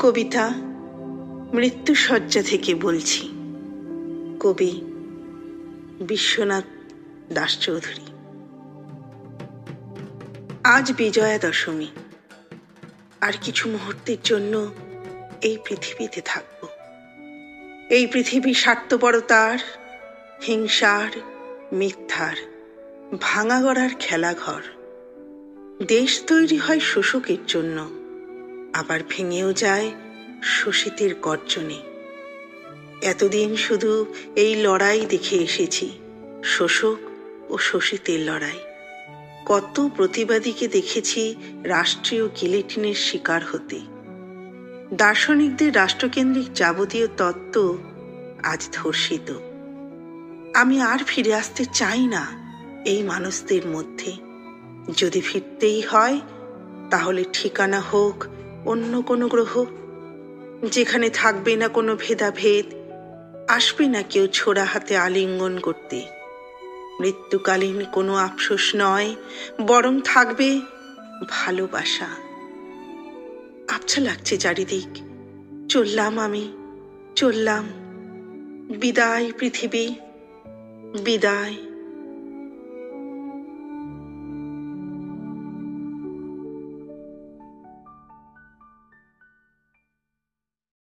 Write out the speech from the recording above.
কবিতা মৃত্যুশয্যা থেকে বলছি। কবি বিশ্বনাথ দাস চৌধুরী। আজ বিজয়া দশমী। আর কিছু মুহূর্তের জন্য এই পৃথিবীতে থাকব। এই পৃথিবী স্বার্থপরতার, হিংসার, মিথ্যার ভাঙা গড়ার খেলাঘর। দেশ তৈরি হয় শোষকের জন্য, আবার ভেঙেও যায় শোষিতের গর্জনে। এতদিন শুধু এই লড়াই দেখে এসেছি, শোষক ও শোষিতের লড়াই। কত প্রতিবাদীকে দেখেছি রাষ্ট্রীয় গিলেটিনের শিকার হতে। দার্শনিকদের রাষ্ট্রকেন্দ্রিক যাবতীয় তত্ত্ব আজ ধর্ষিত। আমি আর ফিরে আসতে চাই না এই মানুষদের মধ্যে। যদি ফিরতেই হয় তাহলে ঠিকানা হোক অন্য কোনো গ্রহ, যেখানে থাকবে না কোনো ভেদাভেদ, আসবে না কেউ ছোড়া হাতে আলিঙ্গন করতে। মৃত্যুকালীন কোনো আফসোস নয়, বরং থাকবে ভালোবাসা। আবছা লাগছে চারিদিক। চললাম আমি, চললাম। বিদায় পৃথিবী, বিদায়।